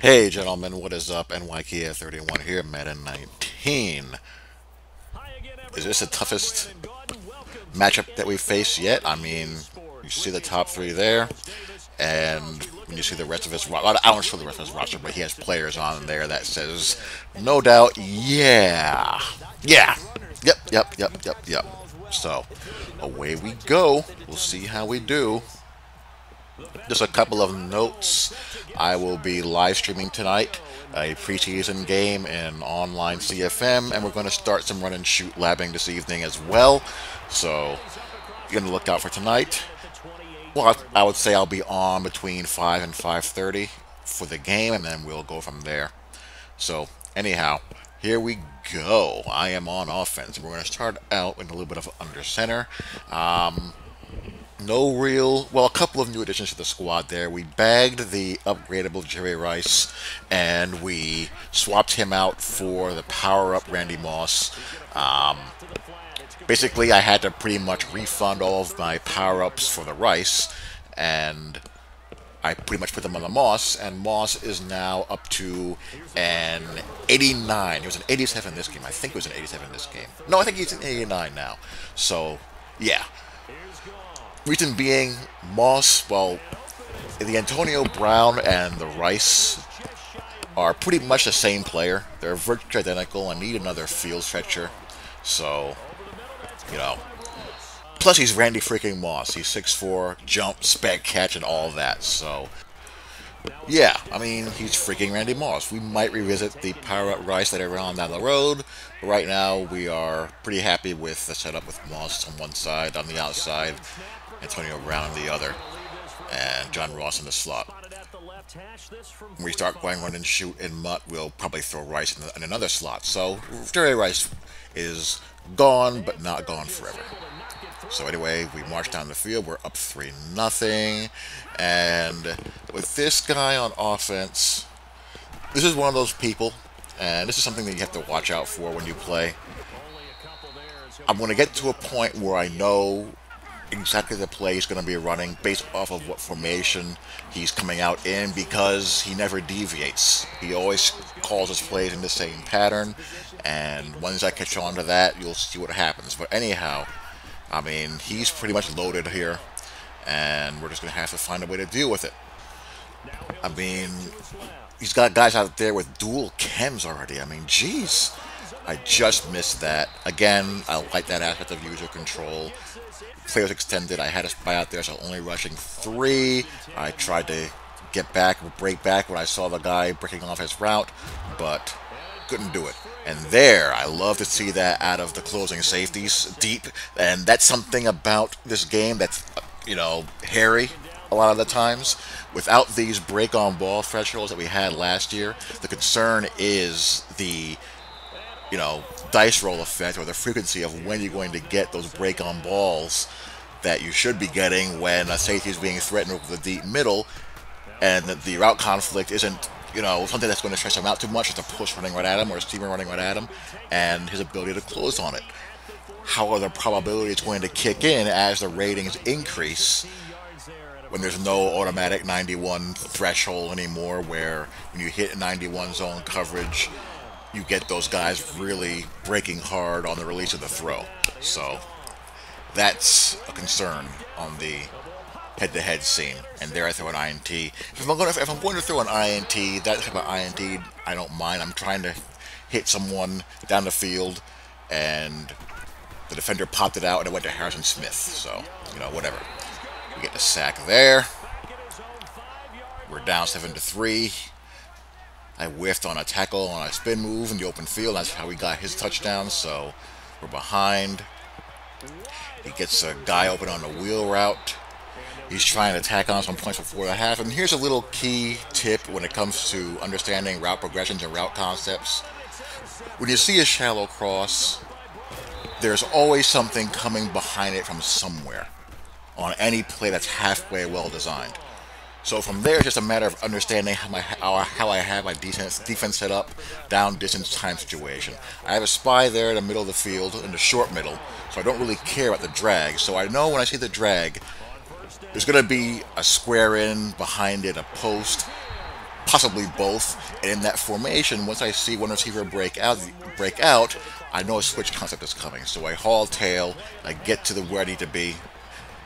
Hey gentlemen, what is up? NYKF31 here, Madden 19. Is this the toughest matchup that we've faced yet? I mean, you see the top three there, and when you see the rest of his roster, I don't show the rest of his roster, but he has players on there that says, no doubt, yeah, yeah, yep. So, away we go. We'll see how we do. Just a couple of notes. I will be live streaming tonight a preseason game in online CFM, and we're going to start some run and shoot labbing this evening as well. So, you're going to look out for tonight. Well, I would say I'll be on between 5 and 5:30 for the game, and then we'll go from there. So, anyhow, here we go. I am on offense. We're going to start out in a little bit of under center. No real, well, a couple of new additions to the squad there. We bagged the upgradable Jerry Rice, and we swapped him out for the power-up Randy Moss. Basically, I had to pretty much refund all of my power-ups for the Rice, and I pretty much put them on the Moss, and Moss is now up to an 89. He was an 87 this game. I think it was an 87 this game. No, I think he's an 89 now. So, yeah. Reason being, Moss, well, the Antonio Brown and the Rice are pretty much the same player. They're virtually identical and need another field stretcher. So, you know. Plus, he's Randy freaking Moss. He's 6'4", jump, spec, catch, and all that. So, yeah, I mean, he's freaking Randy Moss. We might revisit the power-up Rice later on down the road. But right now, we are pretty happy with the setup with Moss on one side, on the outside, Antonio Brown on the other, and John Ross in the slot. When we start going run and shoot in Mutt, we'll probably throw Rice in another slot. So, Jerry Rice is gone, but not gone forever. So anyway, we march down the field. We're up 3-0. And with this guy on offense, this is one of those people, and this is something that you have to watch out for when you play. I'm going to get to a point where I know exactly the play he's going to be running based off of what formation he's coming out in, because he never deviates. He always calls his plays in the same pattern, and once I catch on to that, you'll see what happens. But anyhow, I mean, he's pretty much loaded here, and we're just going to have to find a way to deal with it. I mean, he's got guys out there with dual chems already. I mean, jeez. I just missed that. Again, I like that aspect of user control. Players extended. I had a spy out there, so only rushing 3. I tried to get back, break back when I saw the guy breaking off his route, but couldn't do it. And there, I love to see that out of the closing safeties deep, and that's something about this game that's, hairy a lot of the times. Without these break-on-ball thresholds that we had last year, the concern is the dice roll effect, or the frequency of when you're going to get those break-on balls that you should be getting when a safety is being threatened over the deep middle, and the route conflict isn't, something that's going to stress him out too much. It's a push running right at him or a steamer running right at him, and his ability to close on it. How are the probabilities going to kick in as the ratings increase when there's no automatic 91 threshold anymore, where when you hit 91 zone coverage, you get those guys really breaking hard on the release of the throw. So that's a concern on the head-to-head scene. And there I throw an INT. If I'm going to throw an INT, that type of INT, I don't mind. I'm trying to hit someone down the field, and the defender popped it out, and it went to Harrison Smith. So, whatever. We get the sack there. We're down 7-3. I whiffed on a tackle on a spin move in the open field. That's how we got his touchdown, so we're behind. He gets a guy open on a wheel route. He's trying to tack on some points before the half. And here's a little key tip when it comes to understanding route progressions and route concepts. When you see a shallow cross, there's always something coming behind it from somewhere on any play that's halfway well designed. So from there, it's just a matter of understanding how I have my defense set up, down, distance, time situation. I have a spy there in the middle of the field, in the short middle, so I don't really care about the drag. So I know when I see the drag, there's going to be a square in behind it, a post, possibly both. And in that formation, once I see one receiver break out, I know a switch concept is coming. So I haul tail, I get to where I need to be.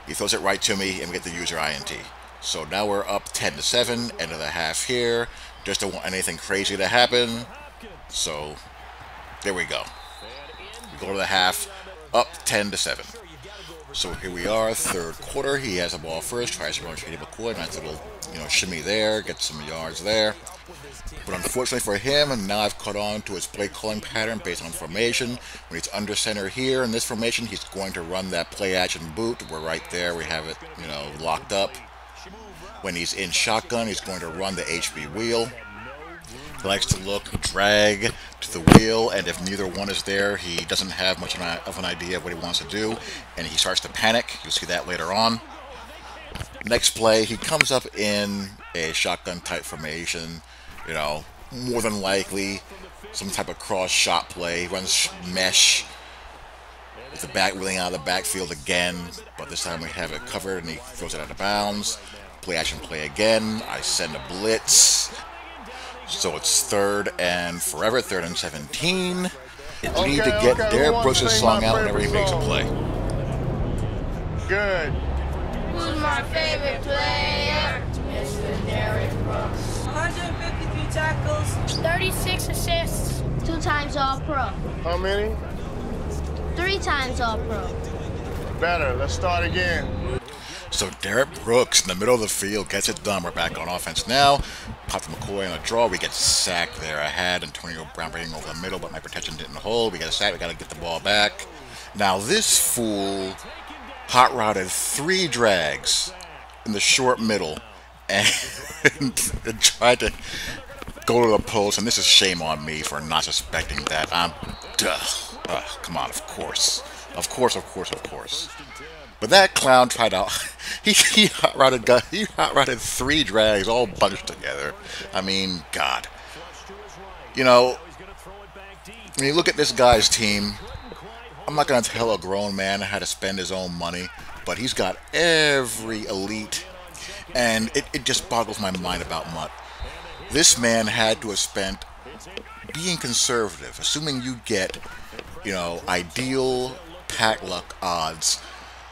He throws it right to me, and we get the user INT. So now we're up 10-7, end of the half here. Just don't want anything crazy to happen. So there we go. We go to the half, up 10-7. So here we are, third quarter. He has the ball first, tries to run Shady McCoy. Nice little, shimmy there, get some yards there. But unfortunately for him, and now I've caught on to his play calling pattern based on formation. When he's under center here in this formation, he's going to run that play action boot. We're right there. We have it, locked up. When he's in shotgun, he's going to run the HB wheel. He likes to look, drag to the wheel, and if neither one is there, he doesn't have much of an idea of what he wants to do, and he starts to panic. You'll see that later on. Next play, he comes up in a shotgun type formation, more than likely some type of cross shot play. He runs mesh with the back wheeling out of the backfield again, but this time we have it covered, and he throws it out of bounds. Play action play again. I send a blitz. So it's third and 17. We need to get Derek Brooks' song out whenever he makes a play. Good. Who's my favorite player? Mr. Derek Brooks. 153 tackles. 36 assists. 2 times All-Pro. How many? 3 times All-Pro. Better. Let's start again. So Derek Brooks in the middle of the field gets it done. We're back on offense now. Pop to McCoy on a draw. We get sacked there. I had Antonio Brown breaking over the middle, but my protection didn't hold. We get a sack. We got to get the ball back. Now this fool hot routed 3 drags in the short middle and tried to go to the post. And this is shame on me for not suspecting that. Come on, of course. Of course. But that clown tried out. He hot routed 3 drags all bunched together. I mean, God. When you look at this guy's team, I'm not going to tell a grown man how to spend his own money, but he's got every elite, and it just boggles my mind about Mutt. This man had to have spent, being conservative, assuming you get, ideal pack luck odds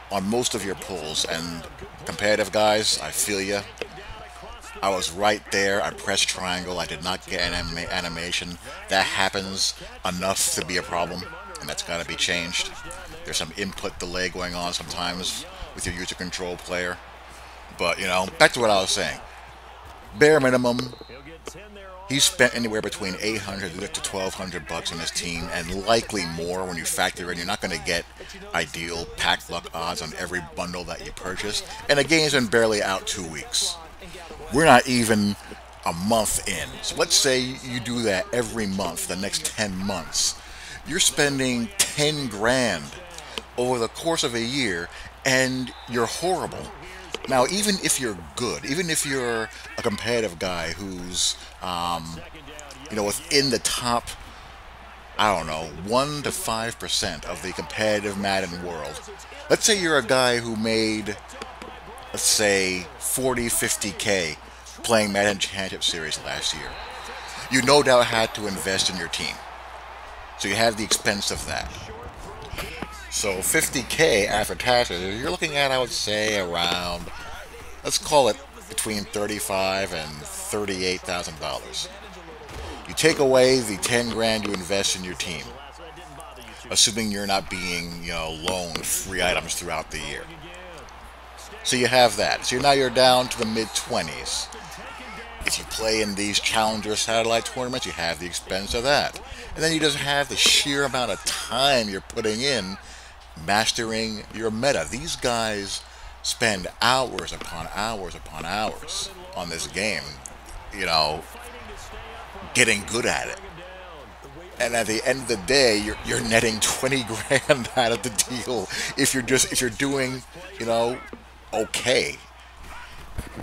on most of your pulls, and competitive guys, I feel ya. I was right there. I pressed triangle. I did not get an animation. That happens enough to be a problem, and that's got to be changed. There's some input delay going on sometimes with your user control player. But, back to what I was saying. Bare minimum, he spent anywhere between $800 to $1,200 on his team, and likely more when you factor in you're not going to get ideal pack luck odds on every bundle that you purchase. And the game's been barely out 2 weeks. We're not even a month in. So let's say you do that every month, the next 10 months. You're spending 10 grand over the course of a year, and you're horrible. Now, even if you're good, even if you're a competitive guy who's, within the top, 1 to 5% of the competitive Madden world. Let's say you're a guy who made, let's say, 40, 50K playing Madden Championship Series last year. You no doubt had to invest in your team. So you have the expense of that. So 50K after taxes, you're looking at, I would say, around, let's call it between $35,000 and $38,000. You take away the 10 grand you invest in your team, assuming you're not being, loaned free items throughout the year. So you have that. So now you're down to the mid-20s. If you play in these Challenger satellite tournaments, you have the expense of that. And then you just have the sheer amount of time you're putting in mastering your meta. These guys spend hours upon hours upon hours on this game, getting good at it. And at the end of the day, you're netting 20 grand out of the deal if you're doing, okay.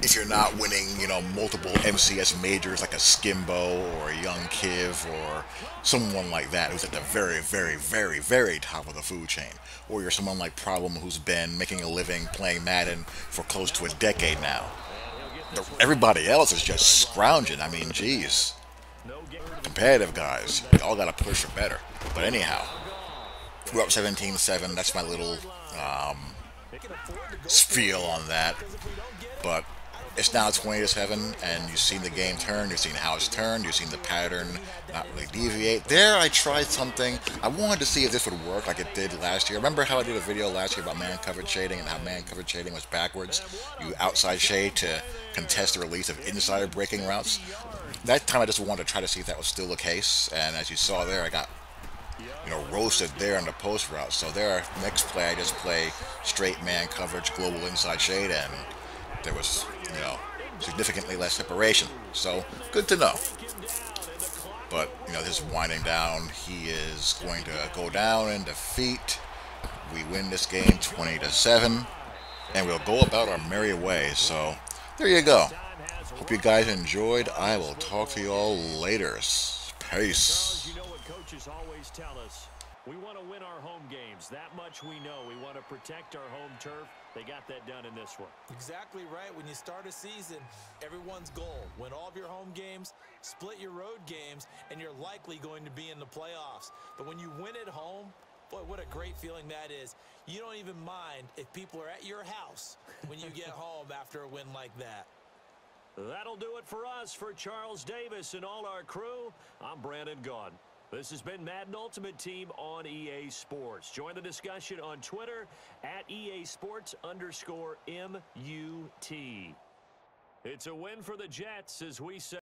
If you're not winning, multiple MCS majors like a Skimbo or a Young Kiv or someone like that who's at the very, very, very, very top of the food chain. Or you're someone like Problem who's been making a living playing Madden for close to a decade now. Everybody else is just scrounging. I mean, geez. Competitive guys. You all got to push for better. But anyhow, we're up 17-7. That's my little spiel on that. But it's now 20-7, and you've seen the game turn. You've seen how it's turned. You've seen the pattern not really deviate. There, I tried something. I wanted to see if this would work like it did last year. Remember how I did a video last year about man coverage shading and how man coverage shading was backwards? You outside shade to contest the release of insider breaking routes. That time I just wanted to try to see if that was still the case, and as you saw there, I got roasted there on the post route. So there, next play I just play straight man coverage, global inside shade, and there was, significantly less separation. So good to know. But, this is winding down. He is going to go down in defeat. We win this game 20-7, and we'll go about our merry way. So there you go. Hope you guys enjoyed. I will talk to you all later. Peace. You know what coaches always tell us. We want to win our home games. That much we know. We want to protect our home turf. They got that done in this one. Exactly right. When you start a season, everyone's goal: win all of your home games, split your road games, and you're likely going to be in the playoffs. But when you win at home, boy, what a great feeling that is. You don't even mind if people are at your house when you get home after a win like that. That'll do it for us. For Charles Davis and all our crew, I'm Brandon Gaudin. This has been Madden Ultimate Team on EA Sports. Join the discussion on Twitter at EA Sports_MUT. It's a win for the Jets as we say.